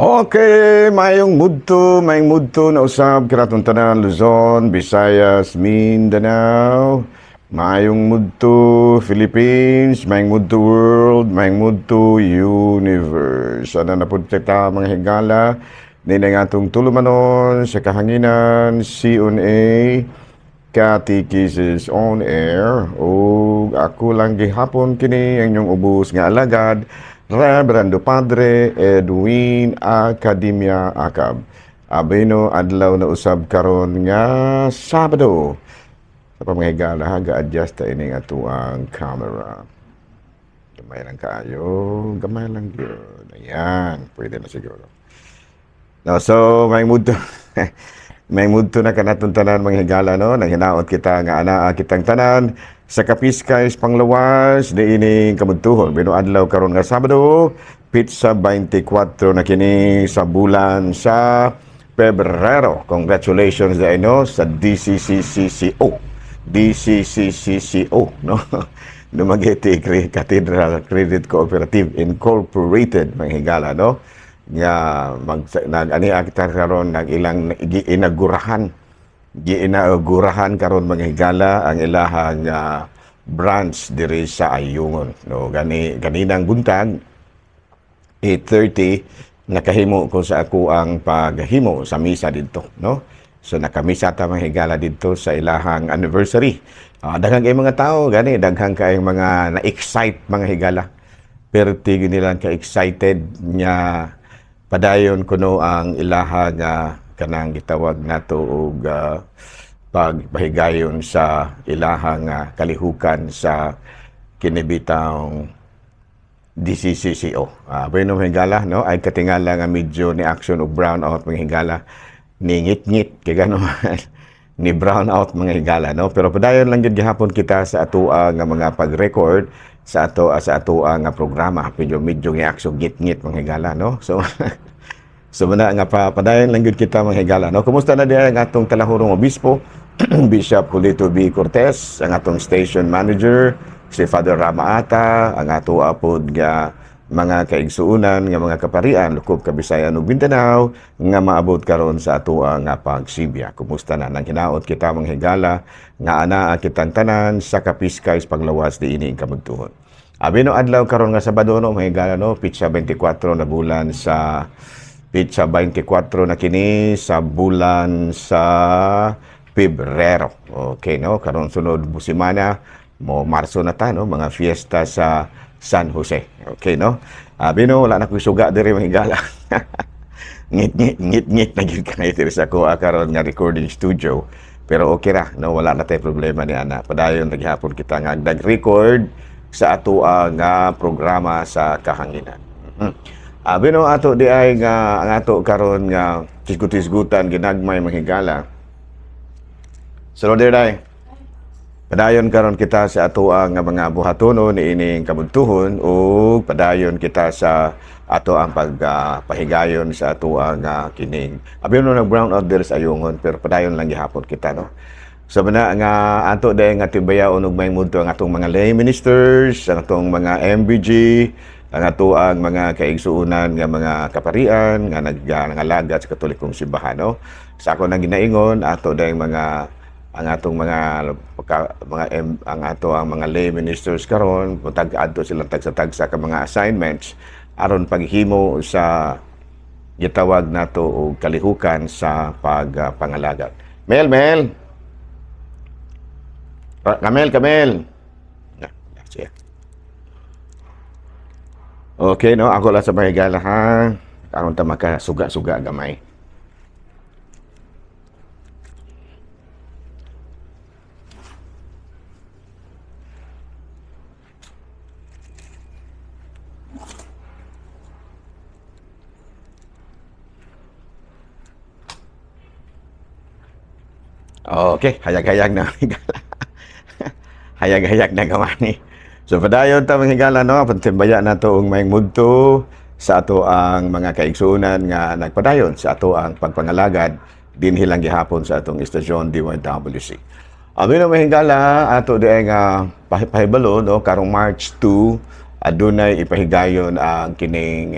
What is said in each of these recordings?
Okay, mayong mudto na usab kiratong tanan Luzon, Visayas, Mindanao. Mayong mudto Philippines, mayong mudto world, mayong mudto universe. Ano na pud kita mga higala ni nga atong tulumanon sa kahanginan C&A Catechesis on Air o ako lang gihapon kini ang inyong ubos nga alagad Reverendo Padre Edwin Academia Acab. Abino adlaw na usab karon nga Sabado. Sa pamahigala ha ga-adjust ta ini nga tuang camera. Gamay lang kaayo, gamay lang gyud. Ayan, pwede na siguro. No, so may mood may mood na kanatong tanan mga higala no, nang hinaot kita nga anaa kitang tanan sa Kapiskay Panglawas di ining kamudtuhon bino adlaw karon nga Sabado pizza 24 na kini sa bulan sa Pebrero. Congratulations sa inyo sa DCCCCO no Dumaguete Cathedral Credit Cooperative Incorporated mga higala no nga ani kita karon nag ilang giinagurahan karon mga higala ang ilahang branch diri sa Ayungon no ganinang buntag 8:30 nakahimo ko sa ako ang paghimo sa misa didto no. So nakamisa ta mga higala didto sa ilahang anniversary. Daghang kay mga tao gani daghang kay mga na-excite mga higala. Pero tigil nila ka-excited nya padayon kuno ang ilahang kanang gitawag nato og pagpahigayon sa ilahang kalihukan sa kinibitang DCCCO. Bueno mga higala no ay katingala nga medyo ni action og brownout mga higala ni ngit-ngit kay gano'n ni brownout mga higala no, pero padayon lang gyud gihapon kita sa atoa nga mga pag-record sa ato nga programa medyo nga action ngit-ngit mga higala no. So muna nga padayon lang gyud kita mga higala no. Kumusta na diha ang atong talahurong obispo Bishop Julito B. Cortez, ang atong station manager si Father Rama Ata, ang ato apod nga mga kaigsuunan nga mga kaparian lukob Kabisayan ug Mindanao nga maabot karon sa ato nga pagsibya. Kumusta na nang hinaot kita mga higala nga anaa kitang tanan sa Kapiskay Panglawas diini kamudtuhon. Abino adlaw karon nga Sabado no mga higala no, Pitsa 24 na bulan sa Pitsa 24 na kini sa bulan sa Pebrero. Okay no, karon sunod busimana mo Marso na ta no, mga fiesta sa San Jose. Okay no. Bino wala na ko suga diri mga higala. ngit na gyud kay diri sa ko karon nga recording studio. Pero okay ra no, wala na tay problema ni ana. Padayon naghapon kita nga nag-record sa ato nga programa sa kahanginan. Bino ato di ay nga ang ato karon nga tisgut-tisgutan ginagmay mga higala. So day padayon karon kita sa ato nga mga buhatonon ining kabudtuhon o padayon kita sa ato ang pagpahigayon sa ato nga kining abino nag brown out there sa Ayungon pero padayon lang gihapon kita no. So na nga ato day nga tibayaon og may mudto ang atong mga lay ministers, ang atong mga MBG, ang ato ang mga kaigsuunan nga mga kaparian nga nagalagat sa Katolikong simbahan no. Sa ako nang ginaingon ato day ang atong ang mga lay ministers karon putag-adto sila tagsa-tagsa ka mga assignments aron paghimo sa gitawag nato og kalihukan sa pagpangalagat. Mel. Kamel. Okay no, ako lang sa mahigala ha. Aron ta makasuga-suga gamay. Okay, hayag-hayag na higala. Hayag-hayag na gamani. So padayon ta mga higala no, pagtimbaya nato og may mudto sa ato ang mga kaigsuunan nga nagpadayon sa ato ang pagpangalagad dinhi lang gihapon sa atong istasyon DYWC. Abino mga higala ato di nga pahibalo no karong March 2 adunay ipahigayon ang kining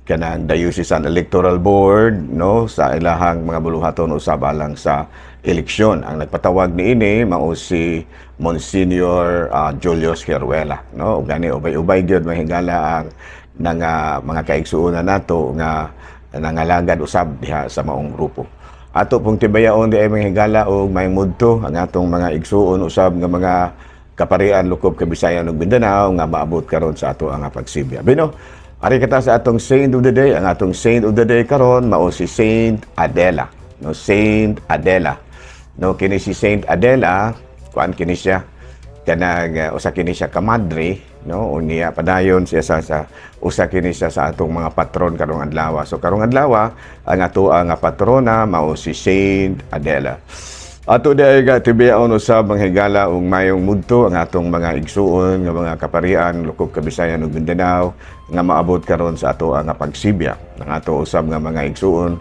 kanang Diocesan Electoral Board no sa ilahang mga buluhaton usab alang sa eleksyon. Ang nagpatawag niini mao si Monsignor Julius Heruela no gani ubay-ubay gyud mahigala ang mga kaigsuonan nato nga nangalagad usab diha sa maong grupo. Ato pong tibayaon di ay mahigala og may mudto ang atong mga igsuon usab nga mga kaparian lukob Kabisayan ug Mindanao nga maabot karon sa ato ang pagsibya. Bino, ari kita sa atong Saint of the Day. Ang atong Saint of the Day karon mao si Saint Adela. No, Saint Adela. No, kini si Saint Adela, kuan kini siya kanang usa kini siya kamadre, no? Unya padayon siya sa usa kini siya sa atong mga patron karong adlaw. So karong adlaw ang ato ang patrona mao si Saint Adela. Ato dai ga tibiaon usab manghigala og mayong mudto ang atong mga igsuon nga mga kaparian lukob Kabisayan ug Mindanao nga maabot karon sa ato ang pagsibya. Ang ato usab nga mga igsuon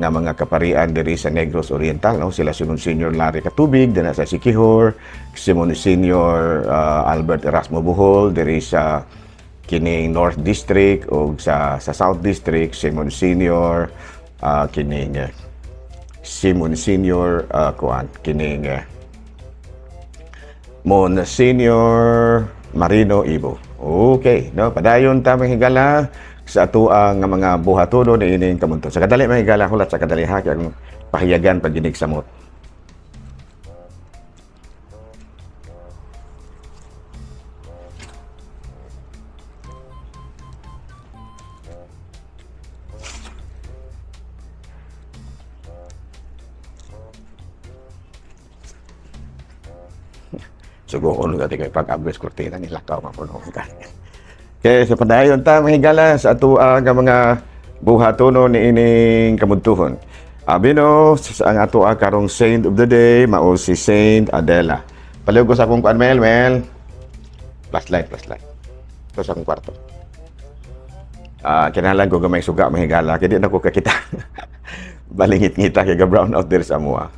nga mga kaparian diri sa Negros Oriental no sila si Monsignor Larry Katubig dina sa Siquijor, si Monsignor Albert Erasmo Bohol diri sa kining North District o sa South District, si Monsignor si Monsignor kining Monsignor Marino Ibo. Okay, no, padayon ta mahigala sa ato ang mga buhatono ni ining kamunton. Sa kadali mahigala hulat sa kadali ang pahiyagan pagdinig samot. Sugoon ka kay pag-abres kortina nilakaw mapuno ka. Kaya sa padayon ta mahigala sa ato nga mga buhatono ni ining kamuntuhon. Abino ang ato karong Saint of the Day mao si Saint Adela. Palihog ko sa akong kuan Mel. Flashlight. Ito sa akong kwarto. Kinahanglan ko gamay suga mahigala kay di na ko kakita. Balingit-ngita kay brown out there sa mua.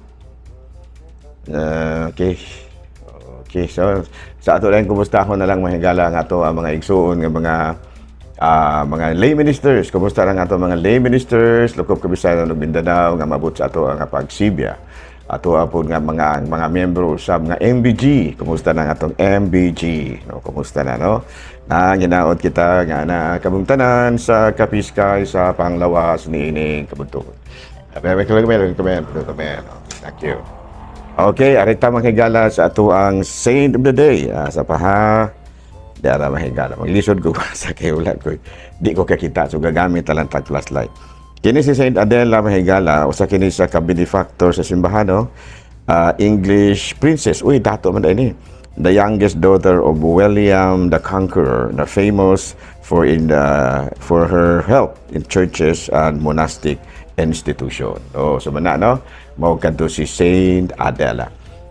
Okay, so sa ato lang kumusta na lang mahigala ang ato ang mga igsuon nga mga lay ministers. Kumusta lang ato mga lay ministers lukob Kabisayan ug Mindanao nga mabot sa ato ang pagsibya. Ato apod nga mga miyembro sab nga MBG. Kumusta na ang atong MBG? No, kumusta na no? Ginaot kita nga na kabungtanan sa kapiskay sa panglawas ni ining kabuntuhon. Thank you. Okay, arita mahigala sa ato ang Saint of the Day. Sa paha, dara mahigala. Maglisod ko pa sa kayulat ko. Di ko kakita, so gagamit talang tag flashlight. Kini si Saint Adela mahigala, usa kini sa ka-benefactor sa simbahan, no? English princess. Uy, dato man ini. The youngest daughter of William the Conqueror, the famous for her help in churches and monastic institution. So mana no? Mao kadto si Saint Adela.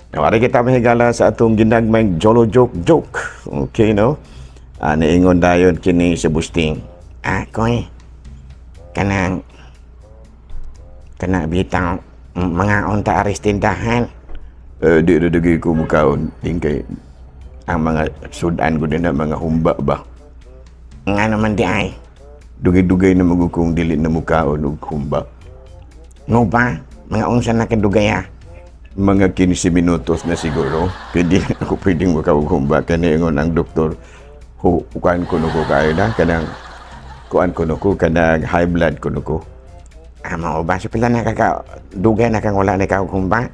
Now, ari kita mahigala sa atong ginagmayng jolo joke. Okay, no? Niingon dayon kini si Busting. Koy, kanang bitang mga unta aristindahan. Di dagi ko mukaon. Tingkay ang mga sudan ko din na mga humba ba. Nga naman di ay. Dugay-dugay na magukong dili na mukaon og humba. No ba? Mga unsa na kadugaya? Mga 15 minutos na siguro. Pwede ako pwedeng makahumba. Kaniingon ang doktor, kuan ko nuko kayo na. Kuan ko nuko, kanang high blood ko nuko. Mao ba? So pila na dugay na kang wala na kahumba?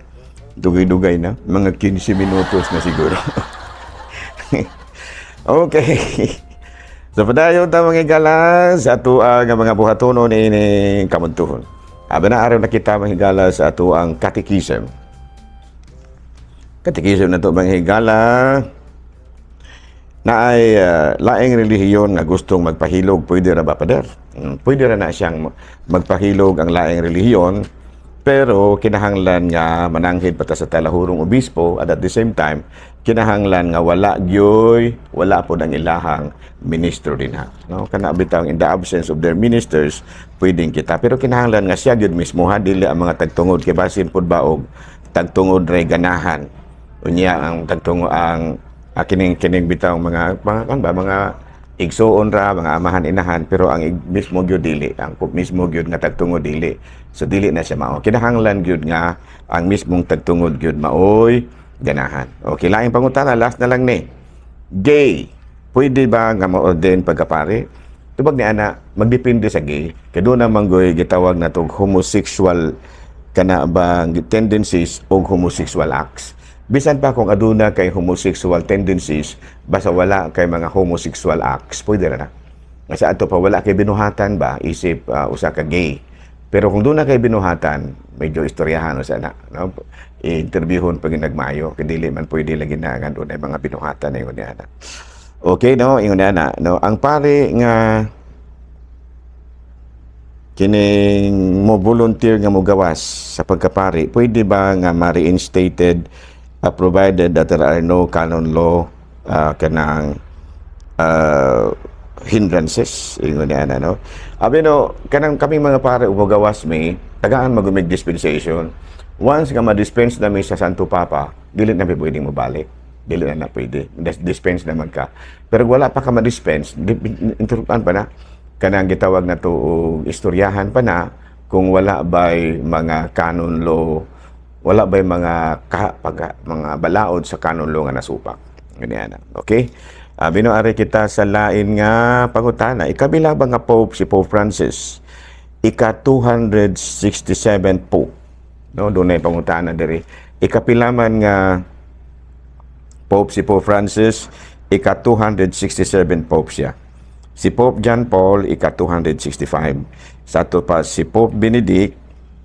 Dugay-dugay na. Mga 15 minutos na siguro. Okay. So padayon ta mga igala sa ato ang mga buhatono ni ining kamuntuhon. Araw na kita mahigala sa ato ang catechism. Catechism na ito mahigala na ay laing relihiyon na gustong magpahilog, pwede ra ba pader? Pwede ra na siyang magpahilog ang laing relihiyon, pero kinahanglan nga mananghid pata sa talahurong obispo at the same time, kinahanglan nga wala po ang ilahang ministro din ha. No? Kana bitaw in the absence of their ministers, pwedeng kita. Pero kinahanglan nga siya gyud mismo ha, dili ang mga tagtungod kay basin pud baog tagtungod ray ganahan. Unya ang tagtungod ang kining bitaw mga igsuon ra mga amahan inahan pero ang mismo gyud dili, ang mismo gyud nga tagtungod dili. So dili na siya mao. Kinahanglan gyud nga ang mismong tagtungod gyud maoy ganahan. Okay, laing pangutana last na lang ni. Gay, pwede ba nga ma-ordain pagkapari? Tubag ni ana, magdepende sa gay. Kaya doon naman goy gitawag na tong homosexual kana ba tendencies o homosexual acts. Bisan pa kung aduna kay homosexual tendencies, basta wala kay mga homosexual acts, pwede na. Kasi ato pa wala kay binuhatan ba, isip usa ka gay. Pero kung doon na kay binuhatan, medyo istoryahan sa na, no? I-interviewon pag nagmayo, kay dili man pwede lagi na nga doon ay mga binuhatan na yun na. Okay, no? Ingon na, no? Ang pare nga kining mo volunteer nga mo gawas sa pagkapari, pwede ba nga ma-reinstated provided that there are no canon law kanang hindrances ingon niya na no. Abi no kanang kaming mga pare ug gawas mi tagaan magumig dispensation. Once nga ma-dispense na mi sa Santo Papa, dili na pwedeng mo balik. Dili na pwede. Dispense naman ka. Pero wala pa ka ma-dispense, interrupan pa na kanang gitawag na to og istoryahan pa na kung wala ba'y mga canon law, wala ba'y mga mga balaod sa canon law nga nasupak. Ganyan na. Okay? Binuari kita sa lain nga pangutana. Ikabila ba nga Pope si Pope Francis? Ika-267 Pope. No, doon na yung pangutana diri. Ikapilaman nga Pope si Pope Francis, ika-267 Pope siya. Si Pope John Paul, ika-265. Sa ito pa si Pope Benedict,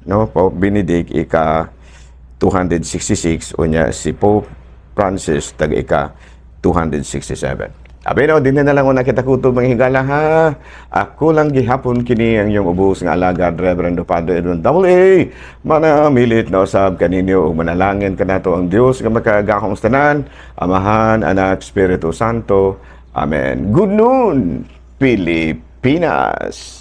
no, Pope Benedict, ika-266. O niya, si Pope Francis, tag-ika-267. Abi no, din na lang una kita kutob mga higala ha. Ako lang gihapon kini ang iyong ubos nga alagad Reverendo Padre Edwin A. Manamilit na usab kaninyo ug manalangin kanato ang Dios nga makagahom tanan, Amahan, Anak, Espiritu Santo. Amen. Good noon, Pilipinas.